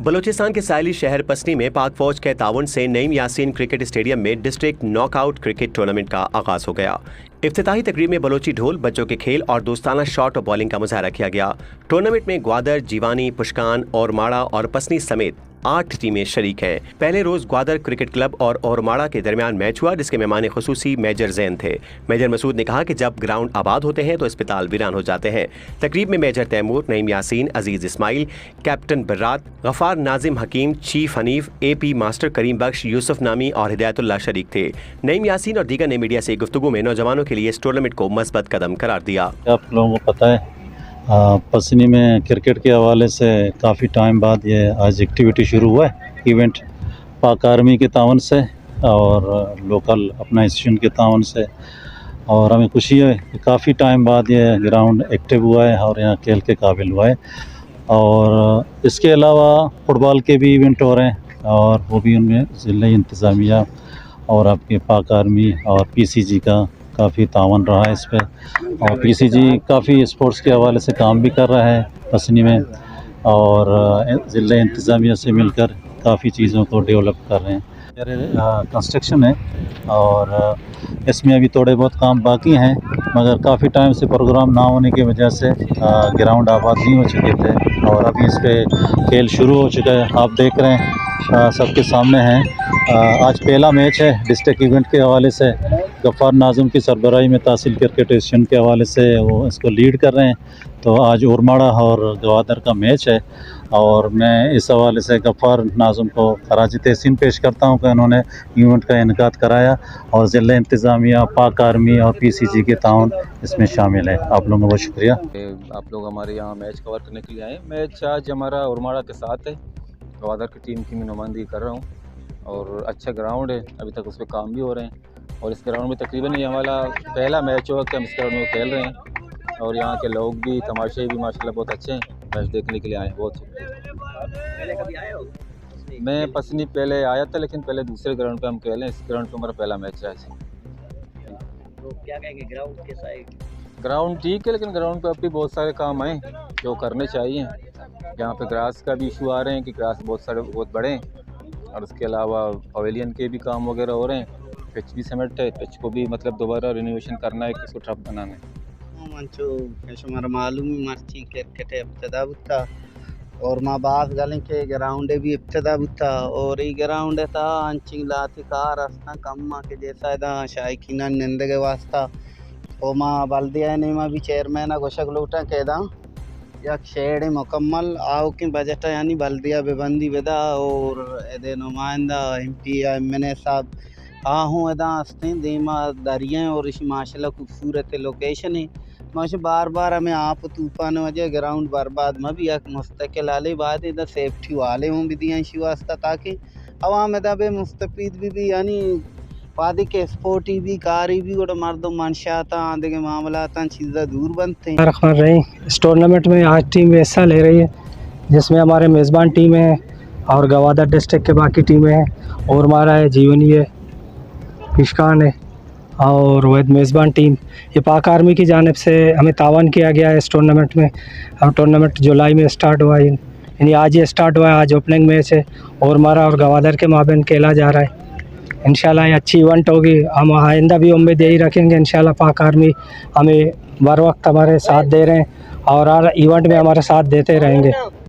बलूचिस्तान के साहिली शहर पसनी में पाक फौज के ताउन से नईम यासीन क्रिकेट स्टेडियम में डिस्ट्रिक्ट नॉकआउट क्रिकेट टूर्नामेंट का आगाज हो गया। इफ्तिताही तकरीब में बलोची ढोल, बच्चों के खेल और दोस्ताना शॉट और बॉलिंग का मुजाहरा किया गया। टूर्नामेंट में ग्वादर, जीवानी, पुशकान, ओरमाड़ा और पसनी समेत 8 टीमें शरीक हैं। पहले रोज ग्वादर क्रिकेट क्लब और ओरमाड़ा के दरमियान मैच हुआ, जिसके मेहमान खुसूसी मेजर जैन थे। मेजर मसूद ने कहा कि जब ग्राउंड आबाद होते हैं तो अस्पताल वीरान हो जाते हैं। तकरीब में मेजर तैमूर, नईम यासीन, अजीज इस्माइल, कैप्टन बर्रात, गफार नाजिम हकीम, चीफ हनीफ, AP मास्टर करीम बख्श, यूसुफ नामी और हिदायतुल्लाह शरीक थे। नईम यासीन और दीगर ने मीडिया से गुफ्तगू में नौजवानों के लिए इस टूर्नामेंट को मस्बत कदम करार दिया। आप लोगों को पता है पसनी में क्रिकेट के हवाले से काफ़ी टाइम बाद ये आज एक्टिविटी शुरू हुआ है। इवेंट पाक आर्मी के तावन से और लोकल अपना इंस्टीट्यूशन के तावन से, और हमें खुशी है कि काफ़ी टाइम बाद ये ग्राउंड एक्टिव हुआ है और यहाँ खेल के काबिल हुआ है। और इसके अलावा फुटबॉल के भी इवेंट हो रहे हैं और वो भी उनमें ज़िला इंतज़ामिया और आपके पाक आर्मी और PCG का काफ़ी तावन रहा है इस पर। और PCG काफ़ी स्पोर्ट्स के हवाले से काम भी कर रहा है पसनी में, और ज़िला इंतज़ामिया से मिलकर काफ़ी चीज़ों को डेवलप कर रहे हैं। कंस्ट्रक्शन है और इसमें अभी थोड़े बहुत काम बाकी हैं, मगर काफ़ी टाइम से प्रोग्राम ना होने की वजह से ग्राउंड आबाद नहीं हो चुके थे और अभी इस पर खेल शुरू हो चुका है। आप देख रहे हैं सबके सामने हैं। आज पहला मैच है डिस्ट्रिक्ट इवेंट के हवाले से। गफ़ार नाज़िम की सरबराही में तहसील क्रिकेट एसोसिएशन के हवाले से वो इसको लीड कर रहे हैं। तो आज ओरमाड़ा और ग्वादर का मैच है और मैं इस हवाले से गफ़ार नाज़िम को खराज तहसीन पेश करता हूं कि उन्होंने इवेंट का इनेकाद कराया और ज़िला इंतज़ामिया, पाक आर्मी और PCG के ताउन इसमें शामिल है। आप लोगों का बहुत शुक्रिया। आप लोग हमारे यहाँ मैच कवर करने के लिए आए। मैच आज हमारा ओरमाड़ा के साथ है। ग्वादर की टीम की मैं नुमाइंदगी कर रहा हूँ और अच्छा ग्राउंड है, अभी तक उस पर काम भी हो रहे हैं। और इस ग्राउंड में तकरीबन ये हमारा पहला मैच होगा कि हम इस ग्राउंड में खेल रहे हैं और यहाँ के लोग भी, तमाशे भी माशाल्लाह बहुत अच्छे हैं। मैच देखने के लिए आए हैं। बहुत पहले कभी आए हो? मैं पसनी पहले आया था, लेकिन पहले दूसरे ग्राउंड पे हम खेले। इस ग्राउंड पे हमारा पहला मैच है। तो क्या कहेंगे, ग्राउंड कैसा है? ग्राउंड ठीक है, लेकिन ग्राउंड पे अब भी बहुत सारे काम आए जो करने चाहिए। यहाँ पे ग्रास का भी इशू आ रहे हैं कि ग्रास बहुत बड़े हैं, और उसके अलावा पवेलियन के भी काम वगैरह हो रहे हैं। पिच भी सिमेंट है, पिच को भी मतलब दोबारा रिनोवेशन करना है, इसको टफ बनाना है। मंचो हमारा मालूम ही मर्ची क्रिकेट इब्तदा बुता और माँ बाप गलें के ग्राउंड भी इब्तदा बुता और ये ग्राउंड था अंचिंग लाती कार रास्ता कम्मा के जैसा था शायकीना नंद के वास्ता और माँ बल्दिया ने माँ भी चेयरमैन घोषक लूटा कहदा या शेड मुकम्मल आओ कि बजट यानी बल्दिया बेबंदी बेदा और एदे नुमाइंदा MP MNA साहब हाँ हूँ अदा हंसते दीमा दरिया और इसी माशाल्लाह खूबसूरत लोकेशन है। माशा बार बार हमें आप तूफान वजह ग्राउंड बर्बाद में भी एक मुस्तकिल आले बाद इधर सेफ्टी वाले हूँ भी दिया इसी वास्ता ताकि अवाम दबे मुस्तफीद भी यानी वादी के स्पोर्टी भी कारी भी और मर्दों मनशाता आदि के मामला चीज़ें दूर बनते हैं। इस टूर्नामेंट में आज टीम हिस्सा ले रही है, जिसमें हमारे मेज़बान टीम है और ग्वादर डिस्ट्रिक्ट के बाकी टीमें हैं। ओरमाड़ा है, जीवनी है, पुशकान है और वह मेज़बान टीम। ये पाक आर्मी की जानिब से हमें तावन किया गया है इस टूर्नामेंट में। और टूर्नामेंट जुलाई में स्टार्ट हुआ है, यानी आज ये स्टार्ट हुआ है। आज ओपनिंग मैच है ओरमाड़ा और ग्वादर के माबेन खेला जा रहा है। इंशाल्लाह ये अच्छी इवेंट होगी। हम आइंदा भी उम्मीद यही रखेंगे इंशाल्लाह पाक आर्मी हमें बर वक्त हमारे साथ दे रहे हैं और हर इवेंट में हमारे साथ देते रहेंगे।